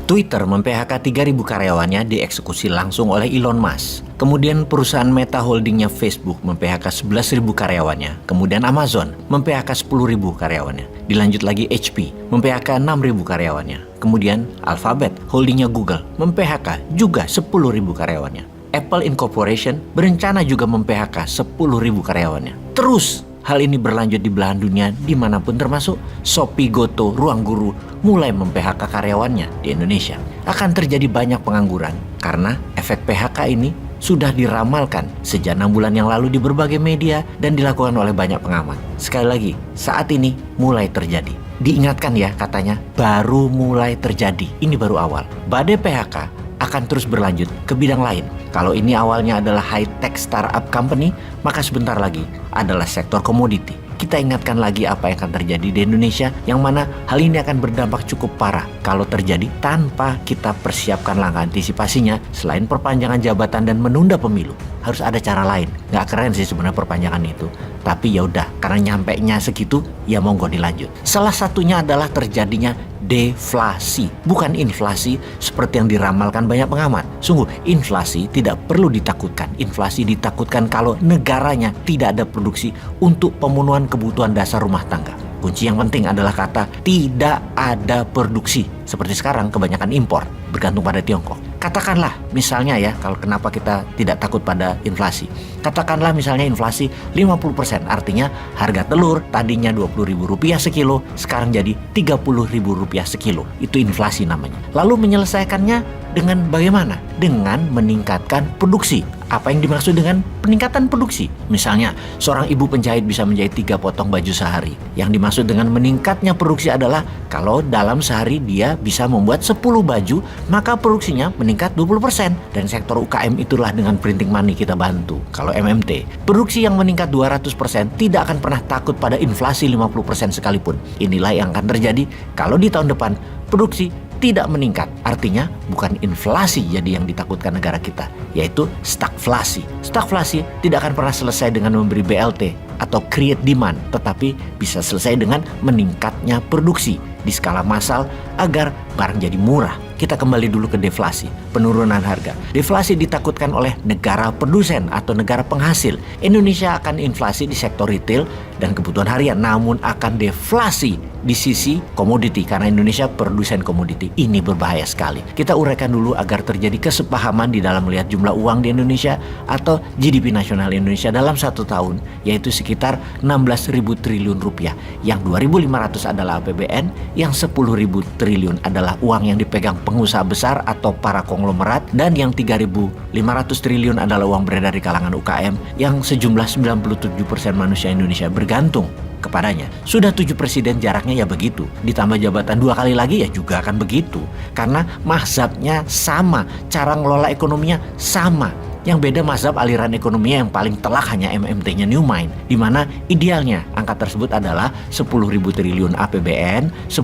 Twitter mem-PHK 3.000 karyawannya dieksekusi langsung oleh Elon Musk. Kemudian perusahaan Meta holdingnya Facebook mem-PHK 11.000 karyawannya. Kemudian Amazon mem-PHK 10.000 karyawannya. Dilanjut lagi HP mem-PHK 6.000 karyawannya. Kemudian Alphabet holdingnya Google mem-PHK juga 10.000 karyawannya. Apple Incorporation berencana juga mem-PHK 10.000 karyawannya. Terus hal ini berlanjut di belahan dunia dimanapun termasuk Shopee, Goto, Ruang Guru mulai mem-PHK karyawannya di Indonesia. Akan terjadi banyak pengangguran karena efek PHK ini sudah diramalkan sejak 6 bulan yang lalu di berbagai media dan dilakukan oleh banyak pengamat. Sekali lagi, saat ini mulai terjadi. Diingatkan ya katanya baru mulai terjadi, ini baru awal. Badai PHK akan terus berlanjut ke bidang lain. Kalau ini awalnya adalah high-tech startup company, maka sebentar lagi adalah sektor komoditi. Kita ingatkan lagi apa yang akan terjadi di Indonesia, yang mana hal ini akan berdampak cukup parah kalau terjadi tanpa kita persiapkan langkah antisipasinya. Selain perpanjangan jabatan dan menunda pemilu, harus ada cara lain. Nggak keren sih sebenarnya perpanjangan itu, tapi ya udah, karena nyampenya segitu, ya monggo dilanjut. Salah satunya adalah terjadinya deflasi, bukan inflasi seperti yang diramalkan banyak pengamat. Sungguh, inflasi tidak perlu ditakutkan. Inflasi ditakutkan kalau negaranya tidak ada produksi untuk pemenuhan kebutuhan dasar rumah tangga. Kunci yang penting adalah kata tidak ada produksi. Seperti sekarang kebanyakan impor, bergantung pada Tiongkok. Katakanlah misalnya ya, kalau kenapa kita tidak takut pada inflasi. Katakanlah misalnya inflasi 50%, artinya harga telur tadinya Rp20.000 sekilo, sekarang jadi Rp30.000 sekilo. Itu inflasi namanya. Lalu menyelesaikannya dengan bagaimana? Dengan meningkatkan produksi. Apa yang dimaksud dengan peningkatan produksi? Misalnya, seorang ibu penjahit bisa menjahit 3 potong baju sehari. Yang dimaksud dengan meningkatnya produksi adalah kalau dalam sehari dia bisa membuat 10 baju, maka produksinya meningkat 20%. Dan sektor UKM itulah dengan printing money kita bantu. Kalau MMT, produksi yang meningkat 200% tidak akan pernah takut pada inflasi 50% sekalipun. Inilah yang akan terjadi kalau di tahun depan produksi tidak meningkat. Artinya bukan inflasi jadi yang ditakutkan negara kita, yaitu stagflasi. Stagflasi tidak akan pernah selesai dengan memberi BLT atau create demand, tetapi bisa selesai dengan meningkatnya produksi di skala massal agar barang jadi murah. Kita kembali dulu ke deflasi, penurunan harga. Deflasi ditakutkan oleh negara produsen atau negara penghasil. Indonesia akan inflasi di sektor retail dan kebutuhan harian, namun akan deflasi di sisi komoditi karena Indonesia produsen komoditi. Ini berbahaya sekali. Kita uraikan dulu agar terjadi kesepahaman di dalam melihat jumlah uang di Indonesia atau GDP nasional Indonesia dalam 1 tahun, yaitu sekitar 16.000 triliun rupiah. Yang 2.500 adalah APBN, yang 10.000 triliun adalah uang yang dipegang pengusaha besar atau para konglomerat, dan yang 3.500 triliun adalah uang beredar di kalangan UKM yang sejumlah 97% manusia Indonesia bergantung kepadanya. Sudah 7 presiden jaraknya ya begitu, ditambah jabatan 2 kali lagi ya juga akan begitu, karena mazhabnya sama, cara ngelola ekonominya sama. Yang beda mazhab aliran ekonominya yang paling telak hanya MMT-nya Newmind, di mana idealnya angka tersebut adalah 10.000 triliun APBN, 10.000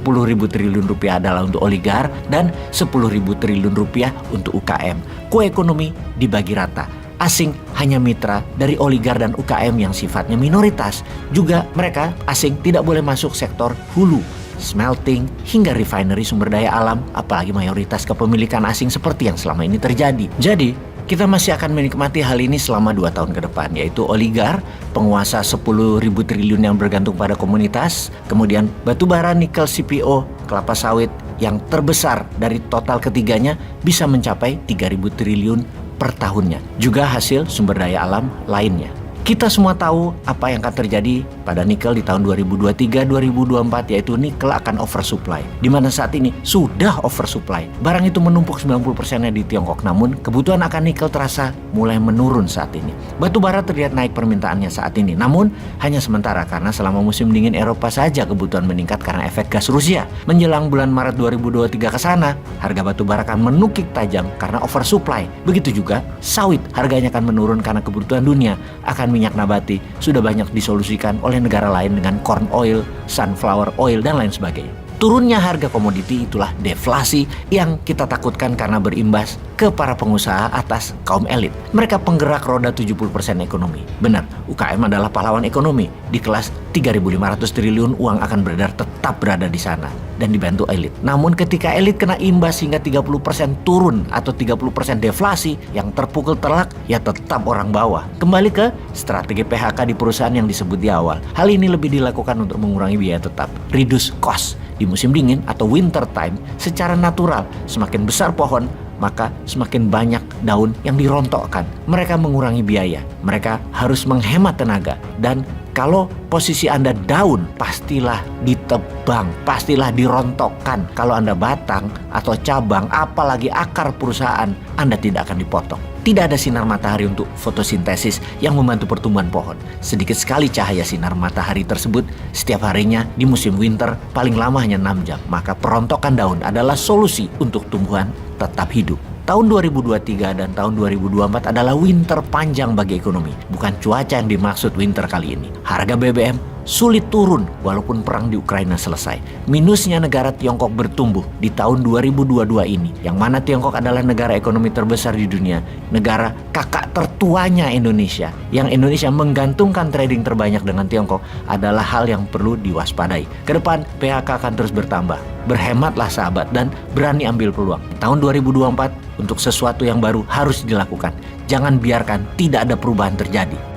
triliun rupiah adalah untuk oligar, dan 10.000 triliun rupiah untuk UKM. Kue ekonomi dibagi rata. Asing hanya mitra dari oligar dan UKM yang sifatnya minoritas. Juga mereka asing tidak boleh masuk sektor hulu, smelting, hingga refinery sumber daya alam, apalagi mayoritas kepemilikan asing seperti yang selama ini terjadi. Jadi, kita masih akan menikmati hal ini selama 2 tahun ke depan, yaitu oligar, penguasa 10.000 triliun yang bergantung pada komunitas, kemudian batubara, nikel, CPO, kelapa sawit yang terbesar dari total ketiganya bisa mencapai 3.000 triliun per tahunnya. Juga hasil sumber daya alam lainnya. Kita semua tahu apa yang akan terjadi pada nikel di tahun 2023-2024, yaitu nikel akan oversupply. Di mana saat ini sudah oversupply. Barang itu menumpuk 90%-nya di Tiongkok, namun kebutuhan akan nikel terasa mulai menurun saat ini. Batu bara terlihat naik permintaannya saat ini, namun hanya sementara karena selama musim dingin Eropa saja kebutuhan meningkat karena efek gas Rusia. Menjelang bulan Maret 2023 ke sana, harga batu bara akan menukik tajam karena oversupply. Begitu juga sawit, harganya akan menurun karena kebutuhan dunia akan minyak nabati sudah banyak disolusikan oleh negara lain dengan corn oil, sunflower oil, dan lain sebagainya. Turunnya harga komoditi itulah deflasi yang kita takutkan karena berimbas ke para pengusaha atas kaum elit. Mereka penggerak roda 70% ekonomi. Benar, UKM adalah pahlawan ekonomi. Di kelas 3.500 triliun uang akan beredar tetap berada di sana dan dibantu elit. Namun ketika elit kena imbas hingga 30% turun atau 30% deflasi, yang terpukul telak ya tetap orang bawah. Kembali ke strategi PHK di perusahaan yang disebut di awal. Hal ini lebih dilakukan untuk mengurangi biaya tetap, reduce cost. Di musim dingin atau winter time, secara natural semakin besar pohon, maka semakin banyak daun yang dirontokkan. Mereka mengurangi biaya, mereka harus menghemat tenaga. Dan kalau posisi Anda daun, pastilah ditebang, pastilah dirontokkan. Kalau Anda batang atau cabang, apalagi akar perusahaan, Anda tidak akan dipotong. Tidak ada sinar matahari untuk fotosintesis yang membantu pertumbuhan pohon. Sedikit sekali cahaya sinar matahari tersebut setiap harinya di musim winter, paling lama hanya 6 jam. Maka perontokan daun adalah solusi untuk tumbuhan tetap hidup. Tahun 2023 dan tahun 2024 adalah winter panjang bagi ekonomi. Bukan cuaca yang dimaksud winter kali ini. Harga BBM sulit turun walaupun perang di Ukraina selesai. Minusnya negara Tiongkok bertumbuh di tahun 2022 ini. Yang mana Tiongkok adalah negara ekonomi terbesar di dunia. Negara kakak tertuanya Indonesia. Yang Indonesia menggantungkan trading terbanyak dengan Tiongkok adalah hal yang perlu diwaspadai. Kedepan PHK akan terus bertambah. Berhematlah sahabat dan berani ambil peluang. Tahun 2024 untuk sesuatu yang baru harus dilakukan. Jangan biarkan tidak ada perubahan terjadi.